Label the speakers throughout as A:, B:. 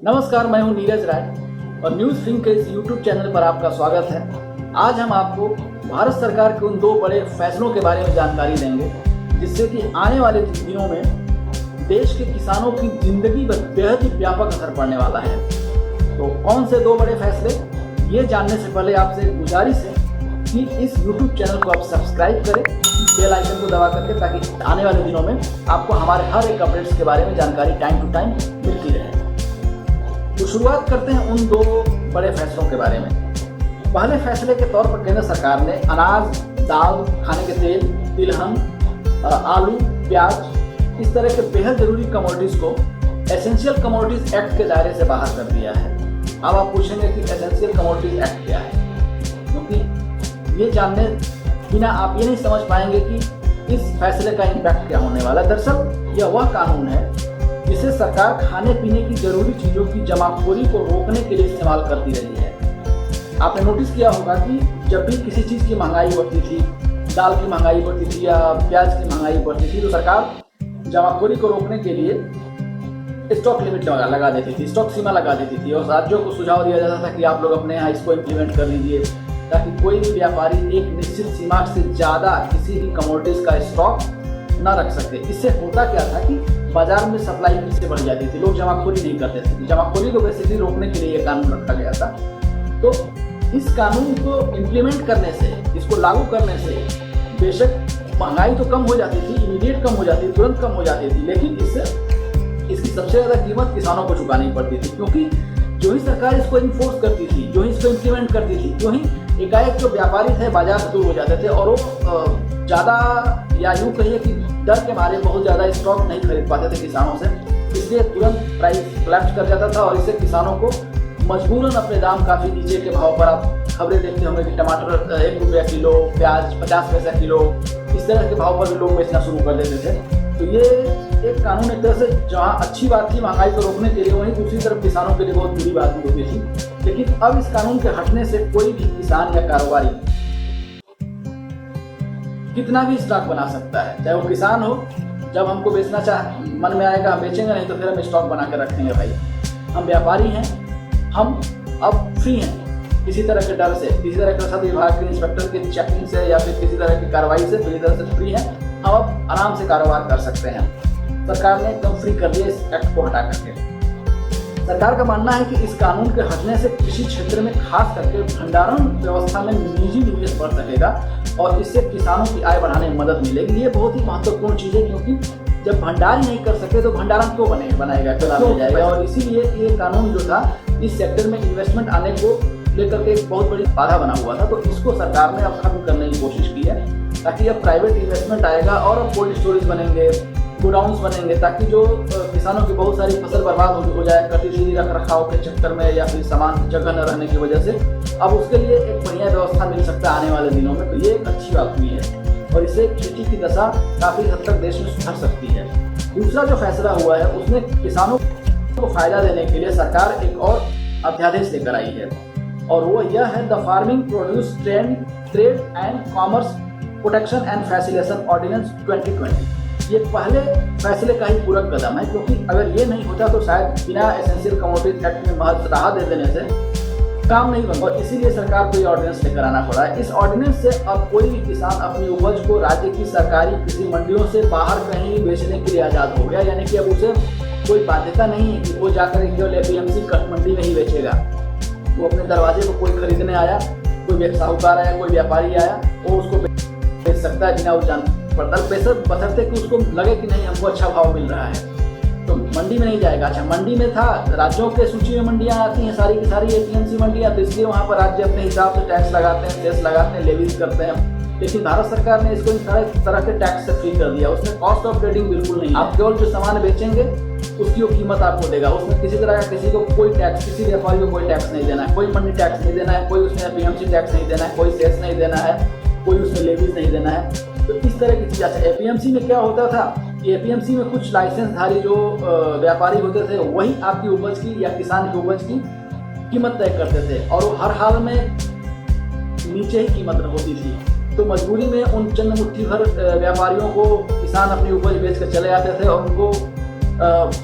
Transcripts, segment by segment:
A: नमस्कार, मैं हूं नीरज राय और न्यूज़ फिल्म के इस यूट्यूब चैनल पर आपका स्वागत है। आज हम आपको भारत सरकार के उन दो बड़े फैसलों के बारे में जानकारी देंगे जिससे कि आने वाले दिनों में देश के किसानों की जिंदगी पर बेहद ही व्यापक असर पड़ने वाला है। तो कौन से दो बड़े फैसले, ये जानने से पहले आपसे एक गुजारिश है कि इस यूट्यूब चैनल को आप सब्सक्राइब करें, बेल आइकन को दबा करके, ताकि आने वाले दिनों में आपको हमारे हर एक अपडेट्स के बारे में जानकारी टाइम टू टाइम मिलती रहे। तो शुरुआत करते हैं उन दो बड़े फैसलों के बारे में। पहले फैसले के तौर पर केंद्र सरकार ने अनाज, दाल, खाने के तेल, तिलहन, आलू, प्याज, इस तरह के बेहद जरूरी कमोडिटीज को एसेंशियल कमोडिटीज एक्ट के दायरे से बाहर कर दिया है। अब आप पूछेंगे कि एसेंशियल कमोडिटीज एक्ट क्या है, क्योंकि ये जानने बिना आप ये नहीं समझ पाएंगे कि इस फैसले का इम्पैक्ट क्या होने वाला है। दरअसल यह वह कानून है जिसे सरकार खाने पीने की जरूरी चीज़ों की जमाखोरी को रोकने के लिए इस्तेमाल करती रही है। आपने नोटिस किया होगा कि जब भी किसी चीज़ की महंगाई बढ़ती थी, दाल की महंगाई बढ़ती थी या प्याज की महंगाई बढ़ती थी, तो सरकार जमाखोरी को रोकने के लिए स्टॉक लिमिट लगा देती थी, स्टॉक सीमा लगा देती थी और राज्यों को सुझाव दिया जाता था कि आप लोग अपने यहाँ इसको इम्प्लीमेंट कर लीजिए, ताकि कोई भी व्यापारी एक निश्चित सीमा से ज़्यादा किसी भी कमोडिटीज़ का स्टॉक न रख सके। इससे होता क्या था कि बाजार में सप्लाई फिर से बढ़ जाती थी, लोग जमाखोरी नहीं करते थे। जमाखोरी को बेसिकली रोकने के लिए ये कानून रखा गया था। तो इस कानून को इम्प्लीमेंट करने से, इसको लागू करने से बेशक महंगाई तो कम हो जाती थी, इमीडिएट कम हो जाती थी, तुरंत कम हो जाती थी, लेकिन इससे इसकी सबसे ज़्यादा कीमत किसानों को चुकानी पड़ती थी, क्योंकि जो ही सरकार इसको इन्फोर्स करती थी, जो ही इसको इम्प्लीमेंट करती थी, जो ही एकाएक जो व्यापारी थे बाजार से दूर हो जाते थे और वो ज़्यादा, या यूँ कहिए कि डर के मारे बहुत ज़्यादा स्टॉक नहीं खरीद पाते थे किसानों से, इसलिए तुरंत प्राइस कोलैप्स कर जाता था और इससे किसानों को मजबूरन अपने दाम काफ़ी नीचे के भाव पर, आप खबरें देखते होंगे कि टमाटर 1 रुपया किलो, प्याज 50 पैसा किलो, इस तरह के भाव पर भी लोग बेचना शुरू कर देते थे। तो ये एक कानून एक तरह से जहाँ अच्छी बात थी महंगाई को रोकने के लिए, वहीं दूसरी तरफ किसानों के लिए बहुत बुरी बात भी होती थी। लेकिन अब इस कानून के हटने से कोई भी किसान या कारोबारी कितना भी स्टॉक बना सकता है, चाहे वो किसान हो। जब हमको बेचना मन में आएगा हम बेचेंगे, नहीं तो फिर हम स्टॉक बना कर रखेंगे। भाई हम व्यापारी हैं, हम अब फ्री हैं किसी तरह के डर से, किसी तरह के खाद्य विभाग के इंस्पेक्टर की चेकिंग से या फिर किसी तरह की कार्रवाई से पूरी तरह से फ्री हैं। हम अब आराम से कारोबार कर सकते हैं। सरकार ने एकदम फ्री कर दिया इस एक्ट को हटा करके। सरकार का मानना है कि इस कानून के हटने से कृषि क्षेत्र में खास करके भंडारण व्यवस्था में निजी निवेश बढ़ सकेगा और इससे किसानों की आय बढ़ाने में मदद मिलेगी। ये बहुत ही महत्वपूर्ण चीज़ है, क्योंकि जब भंडार ही नहीं कर सके तो भंडारण क्यों बनाएगा, क्यों जाएगा। और इसीलिए ये कानून जो था इस सेक्टर में इन्वेस्टमेंट आने को लेकर के एक बहुत बड़ी बाधा बना हुआ था। तो इसको सरकार ने अब खत्म करने की कोशिश की है, ताकि अब प्राइवेट इन्वेस्टमेंट आएगा और अब कोल्ड स्टोरेज बनेंगे, गोडाउन्स बनेंगे, ताकि जो किसानों की बहुत सारी फसल बर्बाद हो जाए करती थी रख रखाव के चक्कर में या फिर सामान जगह न रहने की वजह से, अब उसके लिए एक बढ़िया व्यवस्था मिल सकता है आने वाले दिनों में। तो ये एक अच्छी बात हुई है और इससे खेती की दशा काफ़ी हद तक देश में सुधर सकती है। दूसरा जो फैसला हुआ है उसमें किसानों को फायदा देने के लिए सरकार एक और अध्यादेश लेकर आई है और वो यह है the farming produce trade and commerce protection and facilitation ordinance 2020। ये पहले फैसले का ही पूरक कदम है, क्योंकि अगर ये नहीं होता तो शायद बिना एसेंशियल कमोडिटीज एक्ट में महज राहत दे देने से काम नहीं बनता, और इसीलिए सरकार को ये ऑर्डिनेंस लेकर आना पड़ा है। इस ऑर्डिनेंस से अब कोई भी किसान अपनी उपज को राज्य की सरकारी कृषि मंडियों से बाहर कहीं भी बेचने के लिए आज़ाद हो गया। यानी कि अब उसे कोई बाध्यता नहीं है कि वो जाकर केवल एपीएमसी मंडी में ही बेचेगा। वो अपने दरवाजे को कोई खरीदने आया, कोई साहूकार आया, कोई व्यापारी आया, वो उसको बेच सकता है बिना उस जान पड़ताल, बशर्ते कि उसको लगे कि नहीं हमको अच्छा भाव मिल रहा है, तो मंडी में नहीं जाएगा। अच्छा, मंडी में था, राज्यों के सूची में मंडियां आती हैं सारी की सारी एपीएमसी मंडियां, तो इसलिए वहाँ पर राज्य अपने हिसाब से टैक्स लगाते हैं, सेस लगाते हैं, लेवीज करते हैं। लेकिन भारत सरकार ने इसको इन सारे तरह के टैक्स से फ्री कर दिया। उसमें कॉस्ट ऑफ ट्रेडिंग बिल्कुल नहीं, आप केवल जो सामान बेचेंगे उसकी वो कीमत आपको देगा। उसमें किसी तरह का किसी को कोई टैक्स, किसी व्यापारी को कोई टैक्स नहीं देना है, कोई मंडी टैक्स नहीं देना है, कोई उसमें एपीएमसी टैक्स नहीं देना है, कोई सेस नहीं देना है, कोई उसमें लेवीज नहीं देना है। तो इस तरह की चीज़। अच्छा, एपीएमसी में क्या होता था कि एपीएमसी में कुछ लाइसेंसधारी जो व्यापारी होते थे वही आपकी उपज की या किसान की उपज की कीमत तय करते थे और वो हर हाल में नीचे ही कीमत होती थी। तो मजबूरी में उन चंद मुट्ठी भर व्यापारियों को किसान अपनी उपज बेच कर चले जाते थे और उनको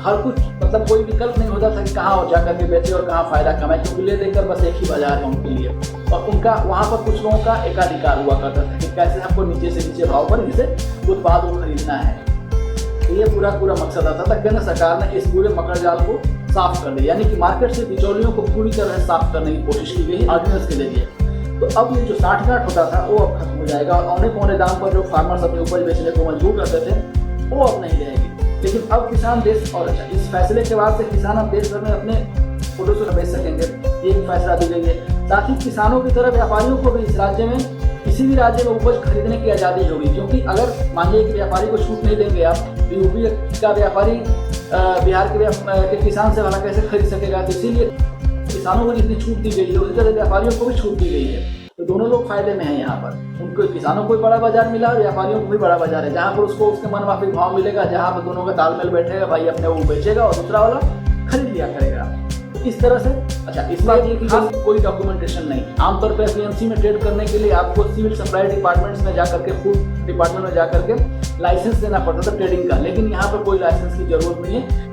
A: हर कुछ मतलब कोई विकल्प नहीं होता था कि कहाँ और जाकर के बेचे और कहाँ फायदा कमाए, क्योंकि ले देकर बस एक ही बाजार है उनके लिए। और उनका वहाँ पर कुछ लोगों का एकाधिकार हुआ करता था कि कैसे हमको नीचे से नीचे भाव पर इसे उत्पाद को खरीदना है। तो ये पूरा मकसद आता था। केंद्र सरकार ने इस पूरे मकर जाल को साफ कर दिया, यानी कि मार्केट से बिचौलियों को पूरी तरह साफ करने की कोशिश की गई ऑर्डिनेंस के जरिए। तो अब ये जो साठगांठ होता था वो अब खत्म हो जाएगा और औने पौने दाम पर जो फार्मर्स अपनी उपज बेचने को मजबूर करते थे वो अब नहीं रहेगी। लेकिन अब किसान देश और अच्छा, इस फैसले के बाद से किसान अब देश भर में अपने प्रोड्यूसर बेच सकेंगे, ये भी फैसला दी गई है। साथ ही किसानों की तरह व्यापारियों को भी इस राज्य में किसी भी राज्य में उपज खरीदने की आज़ादी होगी, क्योंकि अगर मान लीजिए कि व्यापारी को छूट नहीं देंगे आप, यूपी का व्यापारी बिहार के किसान से भला कैसे खरीद सकेगा। तो इसीलिए किसानों को जितनी छूट दी गई है उसी तरह व्यापारियों को भी छूट दी गई है। तो दोनों लोग फायदे में हैं यहाँ पर। उनको किसानों को भी बड़ा बाजार मिला और व्यापारियों को भी बड़ा बाजार है, जहाँ पर उसको उसके मन माफिक भाव मिलेगा, जहाँ पर दोनों का तालमेल बैठेगा, भाई अपने वो बेचेगा और दूसरा वाला खरीद लिया करेगा। तो इस तरह से अच्छा, इस बात ये कि कोई डॉक्यूमेंटेशन नहीं। आमतौर पर एपीएमसी में ट्रेड करने के लिए आपको सिविल सप्लाई डिपार्टमेंट्स में जाकर के, फूड डिपार्टमेंट में जाकर के लाइसेंस देना पड़ता था ट्रेडिंग का, लेकिन यहाँ पर कोई लाइसेंस की जरूरत नहीं है।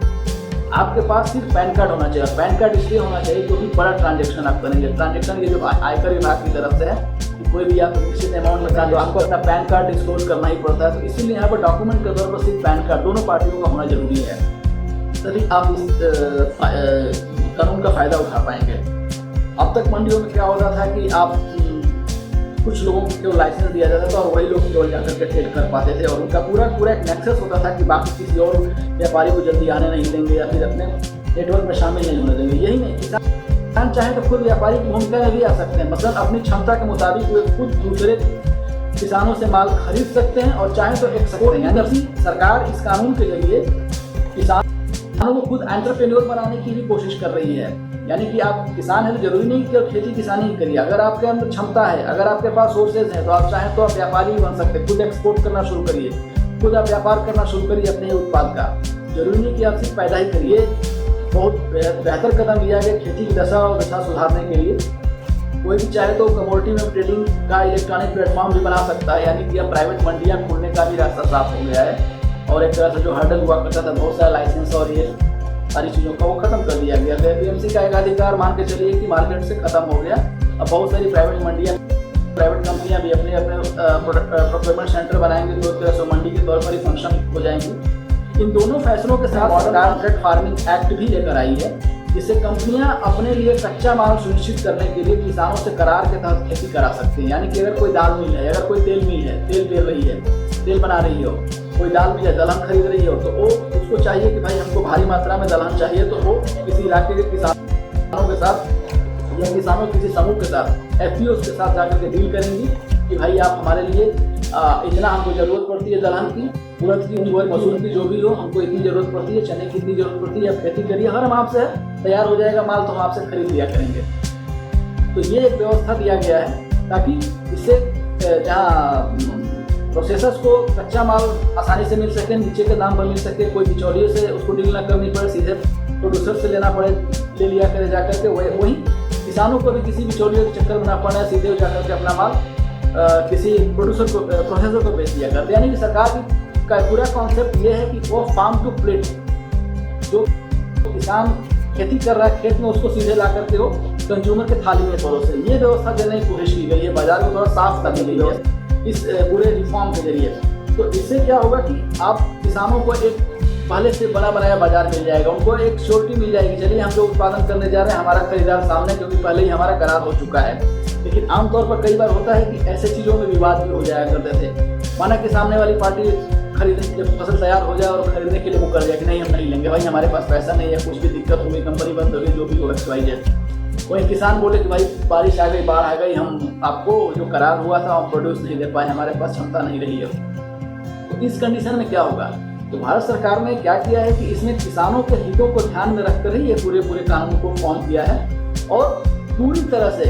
A: आपके पास सिर्फ पैन कार्ड होना चाहिए। पैन कार्ड इसलिए होना चाहिए क्योंकि बड़ा ट्रांजैक्शन आप करेंगे। ट्रांजैक्शन ये जो आयकर विभाग की तरफ से है कि कोई भी आप निश्चित अमाउंट में तो आपको अपना पैन कार्ड डिस्क्लोज करना ही पड़ता है। तो इसीलिए यहाँ पर डॉक्यूमेंट के तौर पर सिर्फ पैन कार्ड दोनों पार्टियों का होना जरूरी है, तभी आप इस कानून का फायदा उठा पाएंगे। अब तक मंडियों में क्या होता था कि आप कुछ लोगों को लाइसेंस दिया जाता था और वही लोग केवल जाकर के ट्रेड कर पाते थे और उनका पूरा एक नेक्सस होता था कि बाकी किसी और व्यापारी को जल्दी आने नहीं देंगे या फिर अपने नेटवर्क में शामिल नहीं होने देंगे। यही नहीं, किसान चाहे तो खुद व्यापारी की भूमिका में भी आ सकते हैं। मतलब अपनी क्षमता के मुताबिक वे खुद दूसरे किसानों से माल खरीद सकते हैं और चाहे तो एक सकते हैं। यानी सरकार इस कानून के जरिए किसानों को खुद एंटरप्रेन्योर बनाने की भी कोशिश कर रही है। यानी कि आप किसान हैं तो जरूरी नहीं कि खेती किसानी ही करिए, अगर आपके अंदर क्षमता है, अगर आपके पास सोर्सेज हैं तो आप चाहें तो आप व्यापारी भी बन सकते हैं। खुद एक्सपोर्ट करना शुरू करिए, खुद आप व्यापार करना शुरू करिए अपने उत्पाद का। जरूरी नहीं कि आप सिर्फ पैदा ही करिए। बहुत बेहतर कदम लिया गया खेती की दशा और दशा सुधारने के लिए। कोई भी चाहे तो कमोडिटी में ट्रेडिंग का इलेक्ट्रॉनिक प्लेटफॉर्म भी बना सकता है, यानी कि अब प्राइवेट मंडियाँ खोलने का भी रास्ता साफ हो गया है और एक तरह से जो हर्डल हुआ करता था बहुत सारा लाइसेंस और ये सारी चीज़ों का वो खत्म कर दिया गया। तो एपीएमसी का एक अधिकार मान के चलिए कि मार्केट से खत्म हो गया। अब बहुत सारी प्राइवेट मंडियाँ, प्राइवेट कंपनियां भी अपने प्रोक्योरमेंट सेंटर बनाएंगे, तो एक तरह से मंडी के तौर पर ही फंक्शन हो जाएंगी। इन दोनों फैसलों के साथ सरकार डायरेक्ट फार्मिंग एक्ट भी लेकर आई है, जिससे कंपनियां अपने लिए कच्चा माल सुनिश्चित करने के लिए किसानों से करार के तहत खेती करा सकती हैं। यानी कि अगर कोई दाल मिल है, अगर कोई तेल मिल है, तेल पेर रही है, तेल बना रही हो, कोई दाल मिल है, दलहन खरीद रही हो, तो वो उसको चाहिए कि भाई हमको भारी मात्रा में दलहन चाहिए, तो वो किसी इलाके के किसानों के साथ या किसानों किसी समूह के साथ एफपीओ के साथ जाकर के डील करेंगी कि भाई आप हमारे लिए इतना हमको ज़रूरत पड़ती है दलहन की, उड़द की, मसूर की, जो भी हो, हमको इतनी ज़रूरत पड़ती है, चने की इतनी ज़रूरत पड़ती है, आप खेती करिए, हर हम आपसे तैयार हो जाएगा माल तो हम आपसे खरीद लिया करेंगे। तो ये एक व्यवस्था दिया गया है ताकि इससे जहाँ प्रोसेसर्स को कच्चा माल आसानी से मिल सके, नीचे के दाम पर मिल सके, कोई बिचौलियों से उसको डील ना करनी पड़े, सीधे प्रोड्यूसर से लेना पड़े, ले लिया करे जाकर के, वही किसानों को भी किसी बिचौलियों के चक्कर में ना पड़े, सीधे जाकर के अपना माल किसी प्रोड्यूसर को, प्रोसेसर को बेच दिया करते। यानी कि सरकार का पूरा कॉन्सेप्ट ये है कि वो फार्म टू प्लेट, जो किसान खेती कर रहा है खेत में, उसको सीधे ला करके वो कंज्यूमर के थाली में परोसे, ये व्यवस्था देने की कोशिश की गई है। बाजार को थोड़ा साफ कर दी गई है इस पूरे रिफॉर्म के जरिए। तो इससे क्या होगा कि आप किसानों को एक पहले से बना बनाया बाजार मिल जाएगा, उनको एक श्योरिटी मिल जाएगी, चलिए हम जो उत्पादन करने जा रहे हैं हमारा खरीदार सामने, क्योंकि पहले ही हमारा करार हो चुका है। लेकिन आमतौर पर कई बार होता है कि ऐसे चीज़ों में विवाद भी हो जाया करते थे। माना कि सामने वाली पार्टी खरीदने, जब फसल तैयार हो जाए और खरीदने के लिए मुकर जाए कि नहीं हम नहीं लेंगे, भाई हमारे पास पैसा नहीं है, कुछ भी दिक्कत हो गई, कंपनी बंद हो गई, जो भी हो XYZ। वही किसान बोले कि भाई बारिश आ गई, बाढ़ आ गई, हम आपको जो करार हुआ था हम प्रोड्यूस नहीं दे पाए, हमारे पास क्षमता नहीं रही है। तो इस कंडीशन में क्या होगा? तो भारत सरकार ने क्या किया है कि इसमें किसानों के हितों को ध्यान में रखकर ही ये पूरे कानून को फॉर्म किया है और पूरी तरह से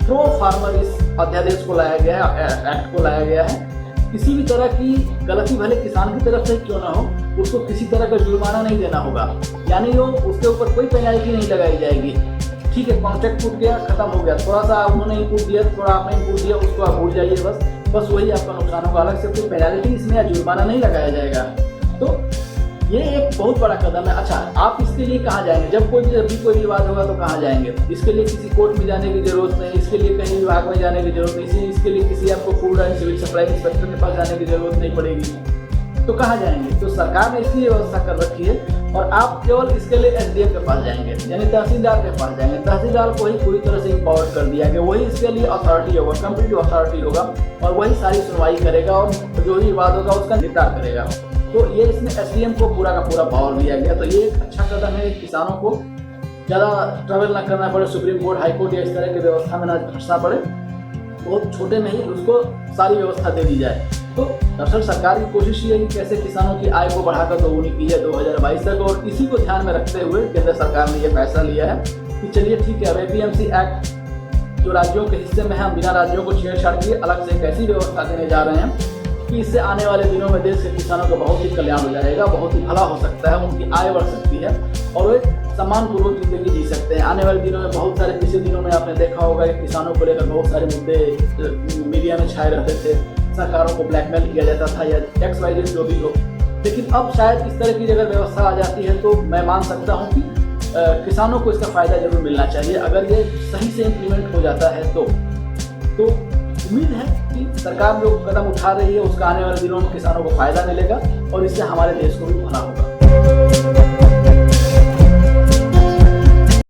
A: प्रो फार्मर इस अध्यादेश को लाया गया है, एक्ट को लाया गया है। किसी भी तरह की गलती भले किसान की तरफ से क्यों ना हो, उसको किसी तरह का जुर्माना नहीं देना होगा, यानी वो उसके ऊपर कोई पेनल्टी नहीं लगाई जाएगी। ठीक है, कॉन्ट्रैक्ट टूट गया, खत्म हो गया, थोड़ा सा उन्होंने इनपुट दिया, थोड़ा आपने इनपुट दिया, उसको आप भूल जाइए, बस वही आपका नुकसान होगा। अलग से कोई पेनल्टी इसमें या जुर्माना नहीं लगाया जाएगा। तो ये एक बहुत बड़ा कदम है। अच्छा, आप इसके लिए कहाँ जाएंगे? जब भी कोई विवाद होगा तो कहाँ जाएंगे? इसके लिए किसी कोर्ट में जाने की जरूरत नहीं, इसके लिए कहीं विभाग में जाने की जरूरत नहीं, इसके लिए किसी आपको food and civil supply inspector के पास जाने की जरूरत नहीं पड़ेगी। तो कहाँ जाएंगे? तो सरकार ने इसलिए व्यवस्था कर रखी है और आप केवल इसके लिए एसडीएम के पास जाएंगे, यानी तहसीलदार के पास जाएंगे। तहसीलदार को ही पूरी तरह से इम्पावर कर दिया गया, वही इसके लिए अथॉरिटी होगा, कंप्लीट अथॉरिटी होगा और वही सारी सुनवाई करेगा और जो भी विवाद होगा उसका निपटान करेगा। तो ये इसमें एसडीएम को पूरा का पूरा पावर दिया गया। तो ये एक अच्छा कदम है, किसानों को ज़्यादा ट्रैवल ना करना पड़े, सुप्रीम कोर्ट, हाई कोर्ट या इस तरह की व्यवस्था में ना फंसना पड़े, बहुत छोटे में ही उसको सारी व्यवस्था दे दी जाए। तो दरअसल सरकार की कोशिश ये है कि कैसे किसानों की आय को बढ़ाकर दोगुनी की है 2022 तक, और इसी को ध्यान में रखते हुए केंद्र सरकार ने ये फैसला लिया है कि चलिए ठीक है, अब एपीएमसी एक्ट जो राज्यों के हिस्से में है, हम बिना राज्यों को छेड़छाड़ किए अलग से एक ऐसी व्यवस्था देने जा रहे हैं कि इससे आने वाले दिनों में देश के किसानों का बहुत ही कल्याण हो जाएगा, बहुत ही भला हो सकता है, उनकी आय बढ़ सकती है और वो एक सम्मानपूर्वक जिंदगी जी सकते हैं। आने वाले दिनों में बहुत सारे, पिछले दिनों में आपने देखा होगा कि किसानों को लेकर बहुत सारे मुद्दे मीडिया में छाए रहते थे, सरकारों को ब्लैकमेल किया जाता था या XYZ जो भी हो, लेकिन अब शायद इस तरह की अगर व्यवस्था आ जाती है तो मैं मान सकता हूँ कि किसानों को इसका फ़ायदा जरूर मिलना चाहिए। अगर ये सही से इम्प्लीमेंट हो जाता है तो उम्मीद है कि सरकार जो कदम उठा रही है उसका आने वाले दिनों में किसानों को फ़ायदा मिलेगा और इससे हमारे देश को भी भला होगा।